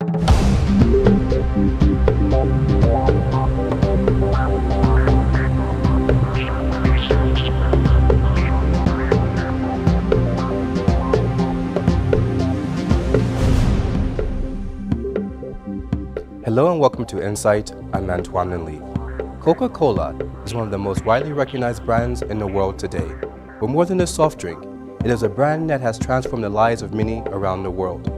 Hello and welcome to Insight. I'm Antoine Lindley. Coca Cola is one of the most widely recognized brands in the world today. But more than a soft drink, it is a brand that has transformed the lives of many around the world.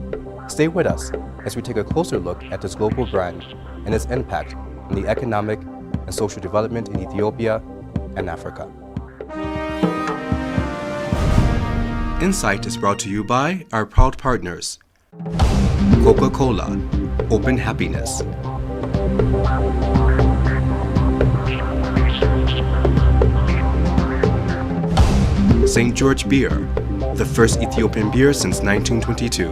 Stay with us as we take a closer look at this global brand and its impact on the economic and social development in Ethiopia and Africa. Insight is brought to you by our proud partners. Coca Cola, open happiness. St. George Beer, the first Ethiopian beer since 1922.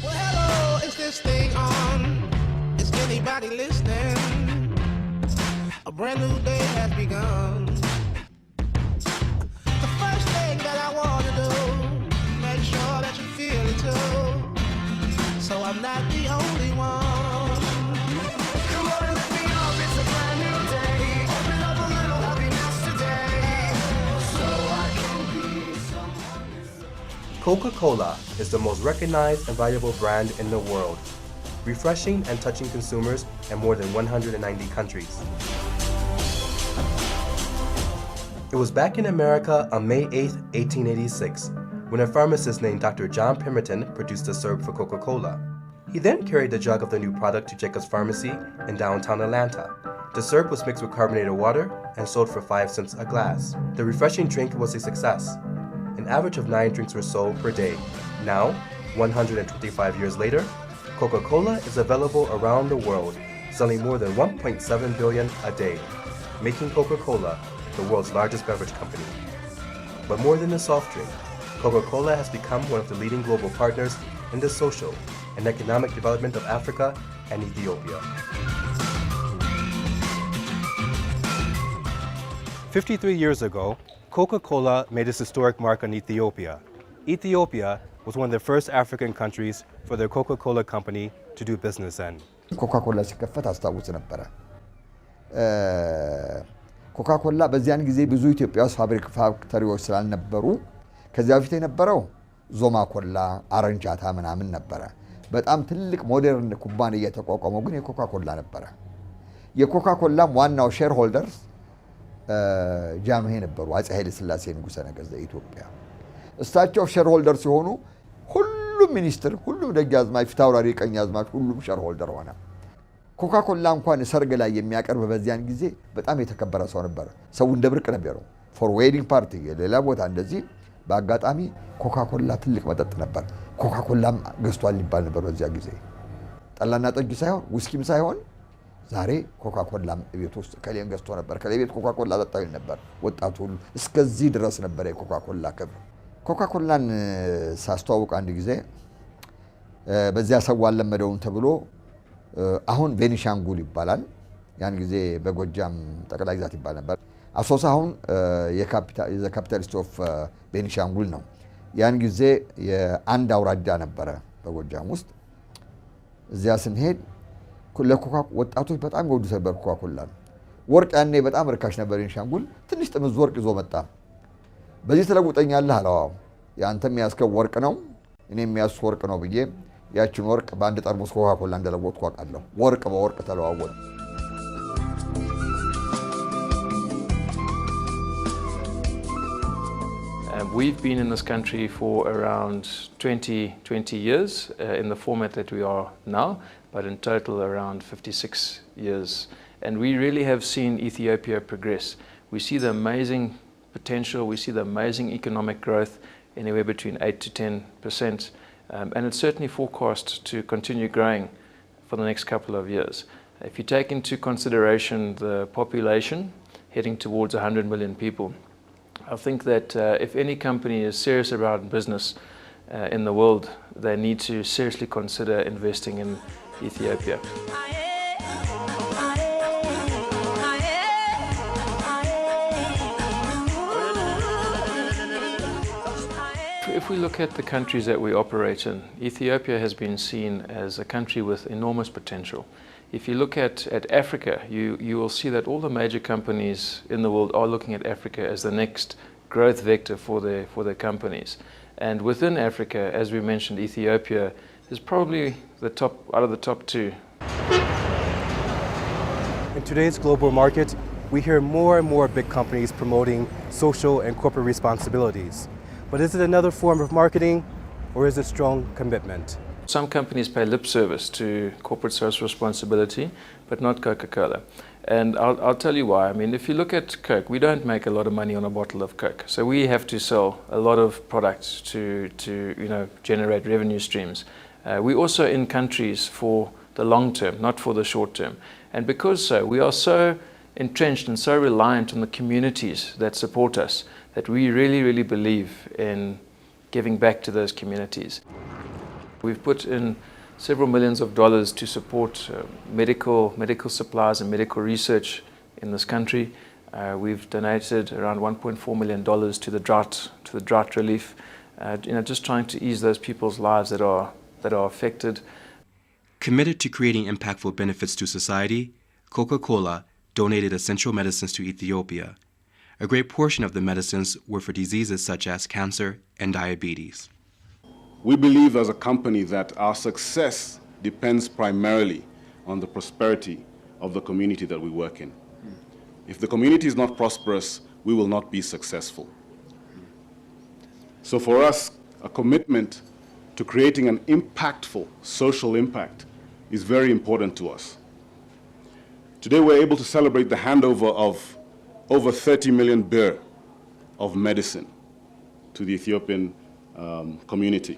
Well, hello, is this thing on? Is anybody listening? A brand new day has begun. The first thing that I want to do, make sure that you feel it too. So I'm not the only one. Come on and let me up, it's a brand new day. Open up a little happiness today. So I can be someone. Coca-Cola is the most recognized and valuable brand in the world, refreshing and touching consumers in more than 190 countries. It was back in America on May 8, 1886, when a pharmacist named Dr. John Pemberton produced a syrup for Coca-Cola. He then carried the jug of the new product to Jacob's Pharmacy in downtown Atlanta. The syrup was mixed with carbonated water and sold for 5 cents a glass. The refreshing drink was a success. An average of 9 drinks were sold per day. Now, 125 years later, Coca-Cola is available around the world, selling more than 1.7 billion a day, making Coca-Cola the world's largest beverage company. But more than a soft drink, Coca-Cola has become one of the leading global partners in the social and economic development of Africa and Ethiopia. 53 years ago, Coca-Cola made its historic mark on Ethiopia. Ethiopia was one of the first African countries for the Coca-Cola company to do business in. ኮካኮላ ሲከፈት አስታውስ ነበር። ኮካኮላ በዚያን ጊዜ ብዙ ኢትዮጵያ ውስጥ ፋክተሪዎች ስላልነበሩ ከዚያ በፊት የነበረው ዞማ ኮላ፣ አረንጃታ ምናምን ነበር። በጣም ትልቅ ሞደርን ኩባንያ ተቋቋመው ግን የኮካኮላ ነበር። የኮካኮላም ዋናው ሼር ሆልደርስ ጃንሆይ ነበሩ፣ አፄ ኃይለ ሥላሴ ንጉሠ ነገሥት ዘኢትዮጵያ። እሳቸው ሼር ሆልደር ሲሆኑ ሁሉም ሚኒስትር፣ ሁሉም ደጃዝማች፣ ፊታውራሪ፣ ቀኛዝማች ሁሉም ሼር ሆልደር ሆነ። ኮካኮላ እንኳን ሰርግ ላይ የሚያቀርብ በዚያን ጊዜ በጣም የተከበረ ሰው ነበር። ሰው እንደ ብርቅ ነበር። ፎር ዌዲንግ ፓርቲ ሌላ ቦታ እንደዚህ በአጋጣሚ ኮካኮላ ትልቅ መጠጥ ነበር። ኮካኮላም ገዝቷል ይባል ነበር በዚያ ጊዜ። ጠላና ጠጅ ሳይሆን ውስኪም ሳይሆን ዛሬ ኮካኮላም ቤት ውስጥ ከሌን ገዝቶ ነበር። ከሌቤት ኮካኮላ ጠጣው ነበር ወጣቱ ሁሉ። እስከዚህ ድረስ ነበር የኮካኮላ ክብር። ኮካኮላን ሳስተዋውቅ አንድ ጊዜ በዚያ ሰው አልለመደውም ተብሎ አሁን ቤኒሻንጉል ይባላል። ያን ጊዜ በጎጃም ጠቅላይ ግዛት ይባል ነበር። አሶሳ አሁን የካፒታሊስት ኦፍ ቤኒሻንጉል ነው። ያን ጊዜ የአንድ አውራጃ ነበረ በጎጃም ውስጥ። እዚያ ስንሄድ ለኮካ ወጣቶች በጣም ይወዱ ነበር ኮካኮላ። ወርቅ ያኔ በጣም ርካሽ ነበር ቤኒሻንጉል። ትንሽ ጥምዝ ወርቅ ይዞ መጣ። በዚህ ተለውጠኛለህ አለው። ያንተም ያስከው ወርቅ ነው እኔም ያስ ወርቅ ነው ብዬ ያችን ወርቅ በአንድ ጠርሙስ ኮካኮላ እንደለወጥኩ አውቃለሁ። ወርቅ በወርቅ ተለዋወጠ። We've been in this country for around 20 years in the format that we are now, but in total around 56 years. And we really have seen Ethiopia progress. We see the amazing potential, we see the amazing economic growth anywhere between 8 to 10%. And it's certainly forecast to continue growing for the next couple of years. If you take into consideration the population heading towards 100 million people, I think that if any company is serious about business in the world, they need to seriously consider investing in Ethiopia. if we look at the countries that we operate in, Ethiopia has been seen as a country with enormous potential. If you look at Africa, you will see that all the major companies in the world are looking at Africa as the next growth vector for their companies. And within Africa, as we mentioned, Ethiopia is probably the top out of the top two. In today's global market, we hear more and more big companies promoting social and corporate responsibilities. But is it another form of marketing, or is it strong commitment? Some companies pay lip service to corporate social responsibility, but not Coca Cola. And I'll tell you why. I mean, if you look at Coke, we don't make a lot of money on a bottle of Coke. So we have to sell a lot of products to generate revenue streams. We also in countries for the long term, not for the short term. And because we are so entrenched and so reliant on the communities that support us, that we really, really believe in giving back to those communities. We've put in several millions of dollars to support medical supplies and medical research in this country. We've donated around $1.4 million to the drought relief, just trying to ease those people's lives that are affected. Committed to creating impactful benefits to society, Coca Cola donated essential medicines to Ethiopia. A great portion of the medicines were for diseases such as cancer and diabetes. We believe as a company that our success depends primarily on the prosperity of the community that we work in. If the community is not prosperous, we will not be successful. So for us, a commitment to creating an impactful social impact is very important to us. Today we're able to celebrate the handover of over 30 million birr of medicine to the Ethiopian community.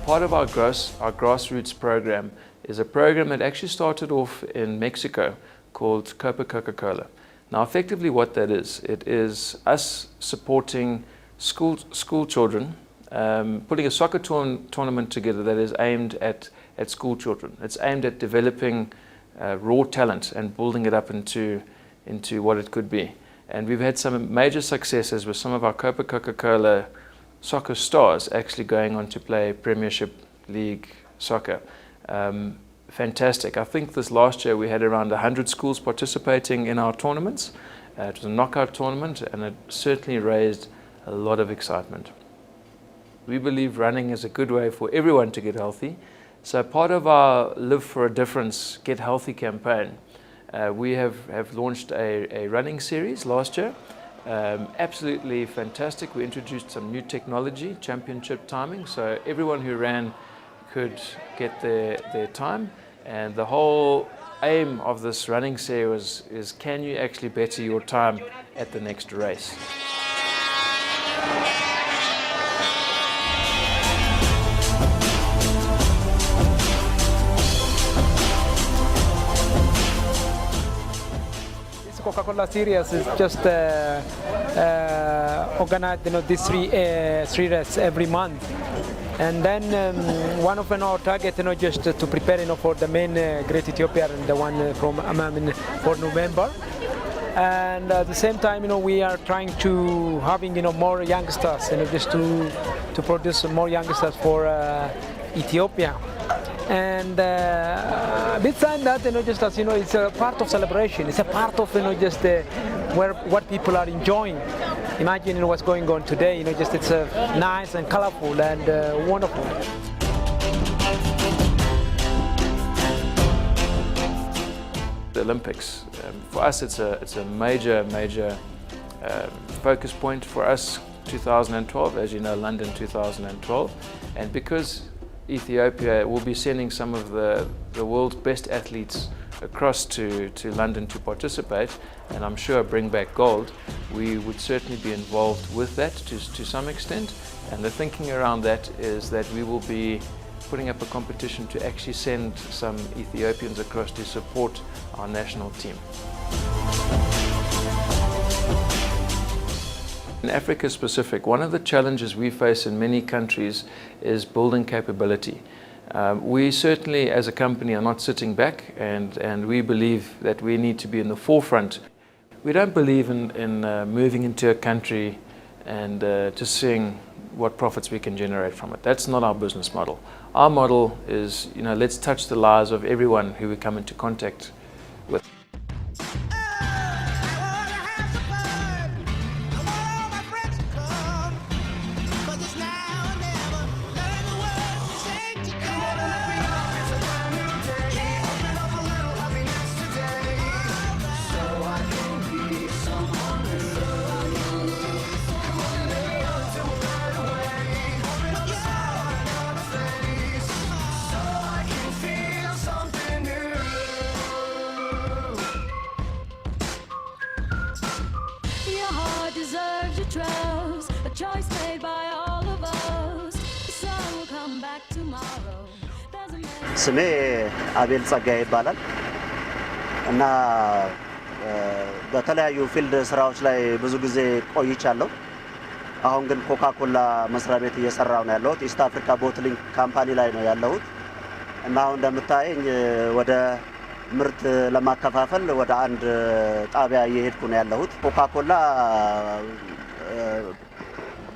Part of our Grassroots program is a program that actually started off in Mexico called Coca Cola. Now effectively what that is, it is us supporting school children, putting a soccer tournament together that is aimed at school children. It's aimed at developing raw talent and building it up into what it could be. And we've had some major successes with some of our Coca Cola soccer stars actually going on to play Premiership League soccer. Fantastic. I think this last year we had around 100 schools participating in our tournaments. It was a knockout tournament and it certainly raised a lot of excitement. We believe running is a good way for everyone to get healthy. So part of our Live for a Difference, Get Healthy campaign, we have launched a running series last year. Absolutely fantastic. We introduced some new technology, championship timing, so everyone who ran could get their time. And the whole aim of this running series is can you actually better your time at the next race? Coca Cola series is just organized, these three races every month, and then one of our target, just to prepare, for the main Great Ethiopia and the one from for November, and at the same time, we are trying to having more youngsters, just to produce more youngsters for Ethiopia. And besides that, just as it's a part of celebration. It's a part of just what people are enjoying. Imagine what's going on today. Just it's nice and colorful and wonderful. The Olympics, for us, it's a major focus point for us 2012, as you know, London 2012, and because Ethiopia will be sending some of the world's best athletes across to London to participate, and I'm sure bring back gold, we would certainly be involved with that to some extent. And the thinking around that is that we will be putting up a competition to actually send some Ethiopians across to support our national team. In Africa specific, one of the challenges we face in many countries is building capability. We certainly as a company are not sitting back, and we believe that we need to be in the forefront. We don't believe in moving into a country and just seeing what profits we can generate from it. That's not our business model. Our model is, let's touch the lives of everyone who we come into contact with. ስሜ አቤል ጸጋዬ ይባላል እና በተለያዩ ፊልድ ስራዎች ላይ ብዙ ጊዜ ቆይቻለሁ። አሁን ግን ኮካ ኮላ መስሪያ ቤት እየሰራሁ ነው ያለሁት። ኢስት አፍሪካ ቦትሊንግ ካምፓኒ ላይ ነው ያለሁት እና አሁን እንደምታየኝ ወደ ምርት ለማከፋፈል ወደ አንድ ጣቢያ እየሄድኩ ነው ያለሁት። ኮካ ኮላ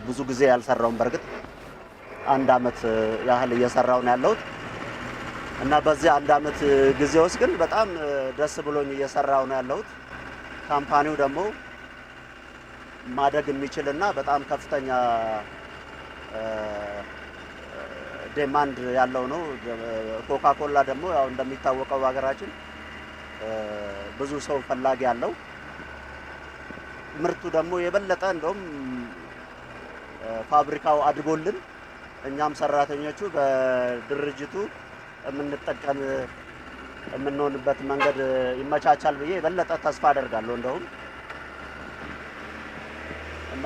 ብዙ ጊዜ ያልሰራውን በርግጥ አንድ አመት ያህል እየሰራሁ ነው ያለሁት እና በዚህ አንድ አመት ጊዜ ውስጥ ግን በጣም ደስ ብሎኝ እየሰራሁ ነው ያለሁት። ካምፓኒው ደግሞ ማደግ የሚችልና በጣም ከፍተኛ ዲማንድ ያለው ነው። ኮካ ኮላ ደግሞ ያው እንደሚታወቀው በሀገራችን ብዙ ሰው ፈላጊ ያለው ምርቱ ደግሞ የበለጠ እንደውም ፋብሪካው አድጎልን እኛም ሰራተኞቹ በድርጅቱ የምንጠቀም የምንሆንበት መንገድ ይመቻቻል ብዬ የበለጠ ተስፋ አደርጋለሁ እንደውም እና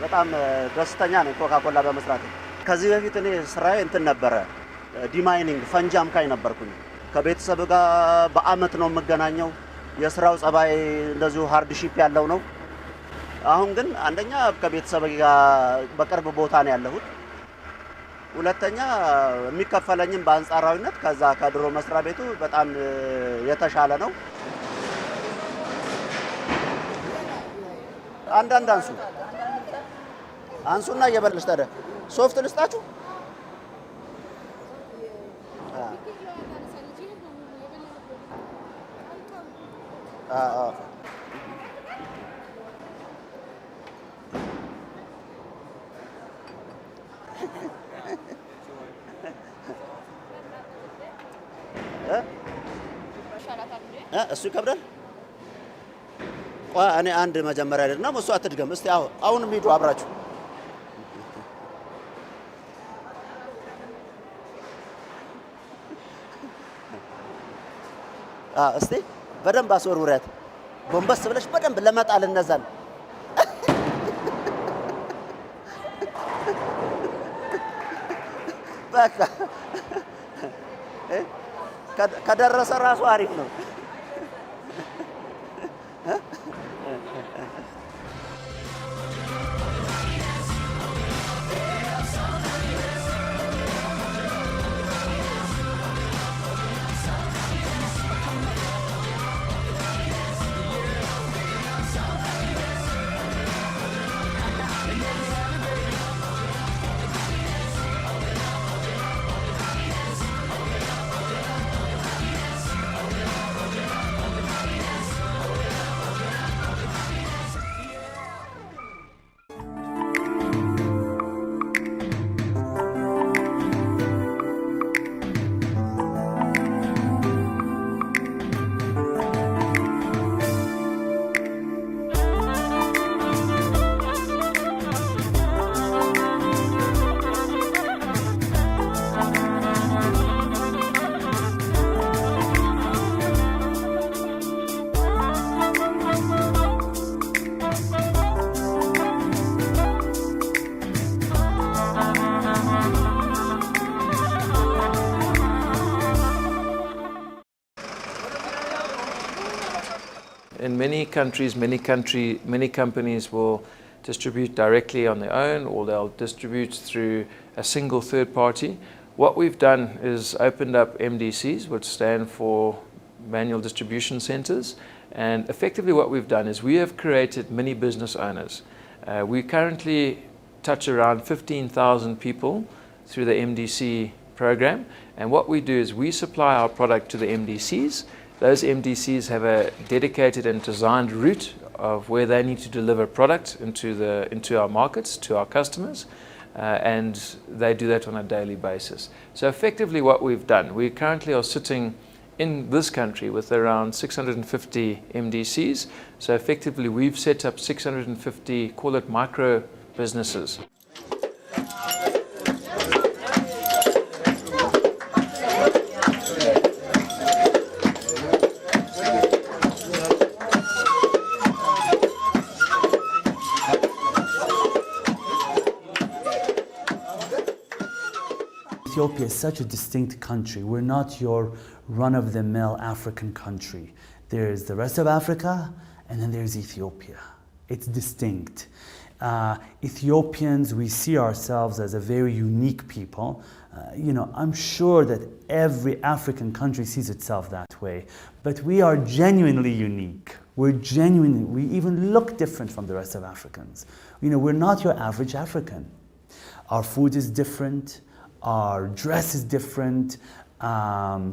በጣም ደስተኛ ነኝ ኮካ ኮላ በመስራት። ከዚህ በፊት እኔ ስራዬ እንትን ነበረ ዲማይኒንግ ፈንጂ አምካኝ ነበርኩኝ። ከቤተሰብ ጋር በአመት ነው የምገናኘው። የስራው ጸባይ እንደዚሁ ሃርድሺፕ ያለው ነው። አሁን ግን አንደኛ ከቤተሰብ ጋር በቅርብ ቦታ ነው ያለሁት። ሁለተኛ የሚከፈለኝም በአንጻራዊነት ከዛ ከድሮ መስሪያ ቤቱ በጣም የተሻለ ነው። አንዳንድ አንሱና እየበለሽ ታዲያ ሶፍት ልስጣችሁ። እሱ ይከብዳል። ቆይ እኔ አንድ መጀመሪያ አይደለም እሱ አትድገም። እስቲ አሁንም ሂዱ አብራችሁ። እስቲ በደንብ አስወርውሪያት። ጎንበስ ብለሽ በደንብ ለመጣል እነዛን በቃ ከደረሰ ራሱ አሪፍ ነው። in many countries, many companies will distribute directly on their own, or they'll distribute through a single third party. What we've done is opened up MDCs, which stand for Manual Distribution Centers, and effectively what we've done is we have created mini business owners. We currently touch around 15,000 people through the MDC program, and what we do is we supply our product to the MDCs. Those MDCs have a dedicated and designed route of where they need to deliver product into our markets, to our customers, and they do that on a daily basis. So effectively what we've done, we currently are sitting in this country with around 650 MDCs. So effectively we've set up 650, call it micro businesses. Ethiopia is such a distinct country. We're not your run-of-the-mill African country. There's the rest of Africa, and then there's Ethiopia. It's distinct. Ethiopians, we see ourselves as a very unique people. I'm sure that every African country sees itself that way, but we are genuinely unique. We even look different from the rest of Africans. We're not your average African. Our food is different. Our dress is different. We're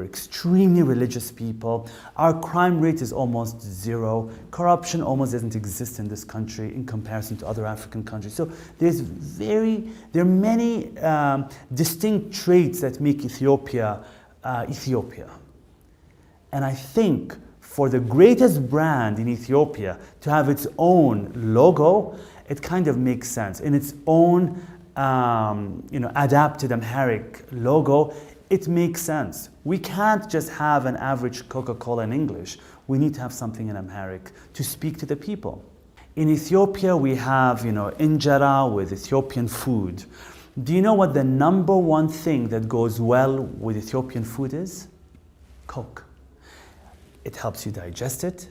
extremely religious people. Our crime rate is almost zero. Corruption almost doesn't exist in this country in comparison to other African countries. So there are many distinct traits that make Ethiopia Ethiopia. And I think for the greatest brand in Ethiopia to have its own logo, it kind of makes sense. In its own adapted Amharic logo, it makes sense. We can't just have an average Coca Cola in English. We need to have something in Amharic to speak to the people. In Ethiopia, we have, injera with Ethiopian food. Do you know what the number one thing that goes well with Ethiopian food is? Coke. It helps you digest it.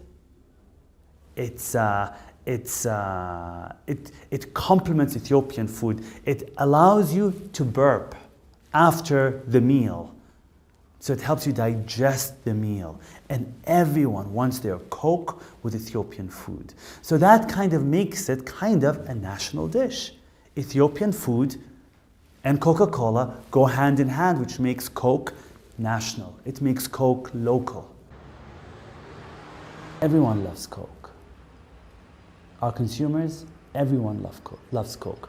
It complements Ethiopian food. It allows you to burp after the meal. So it helps you digest the meal. And everyone wants their Coke with Ethiopian food. So that kind of makes it kind of a national dish. Ethiopian food and Coca-Cola go hand in hand, which makes Coke national. It makes Coke local. Everyone loves Coke. Our consumers, everyone loves Coke.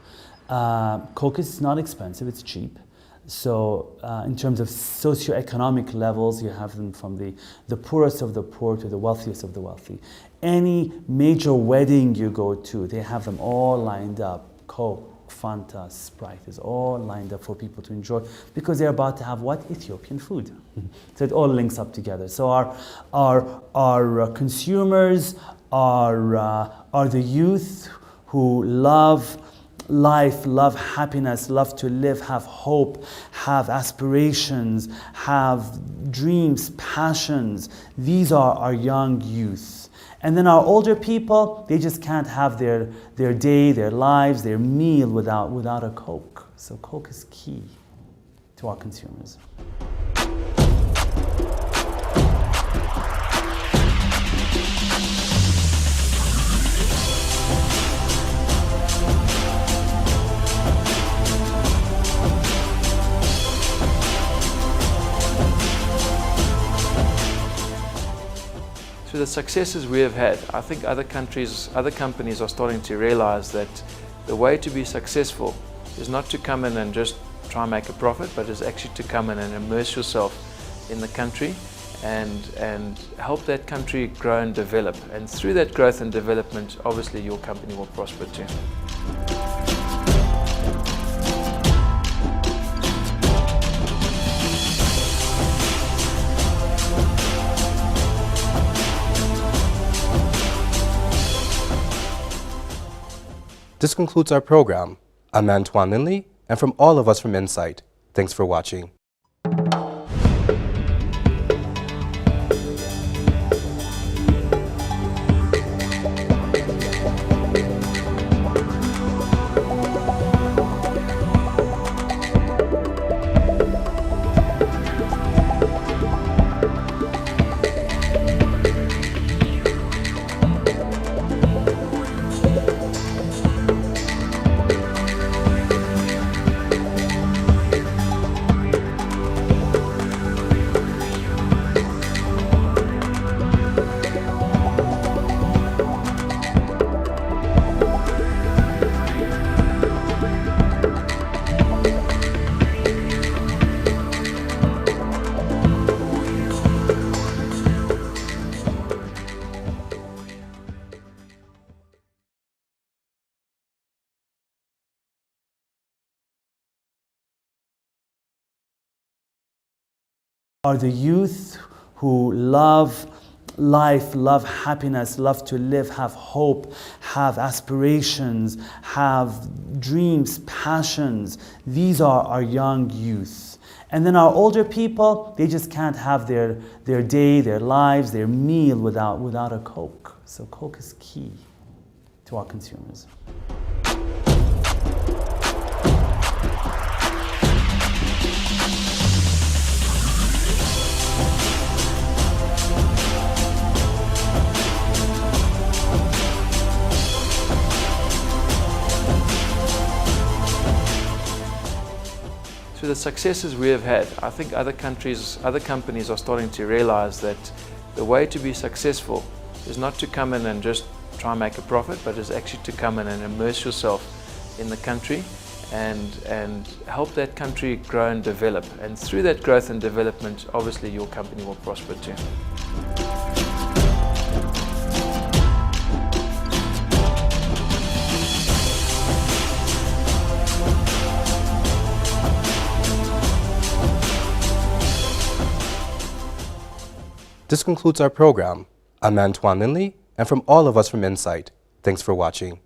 Coke is not expensive, it's cheap. So in terms of socioeconomic levels, you have them from the poorest of the poor to the wealthiest of the wealthy. Any major wedding you go to, they have them all lined up. Coke, Fanta, Sprite is all lined up for people to enjoy because they're about to have what? Ethiopian food. So it all links up together. So our consumers are the youth who love life, love happiness, love to live, have hope, have aspirations, have dreams, passions. These are our young youth. And then our older people, they just can't have their day, their lives, their meal without a Coke. So Coke is key to our consumers. Through the successes we have had, I think other companies are starting to realize that the way to be successful is not to come in and just try and make a profit, but is actually to come in and immerse yourself in the country and help that country grow and develop. And through that growth and development, obviously your company will prosper too. This concludes our program. I'm Antoine Lindley, and from all of us from Insight, thanks for watching. are the youth who love life, love happiness, love to live, have hope, have aspirations, have dreams, passions. These are our young youth. And then our older people, they just can't have their day, their lives, their meal without a Coke. So Coke is key to our consumers. Through the successes we have had, I think other countries, other companies are starting to realize that the way to be successful is not to come in and just try and make a profit, but is actually to come in and immerse yourself in the country and help that country grow and develop. And through that growth and development, obviously your company will prosper too. This concludes our program. I'm Antoine Lindley, and from all of us from Insight, thanks for watching.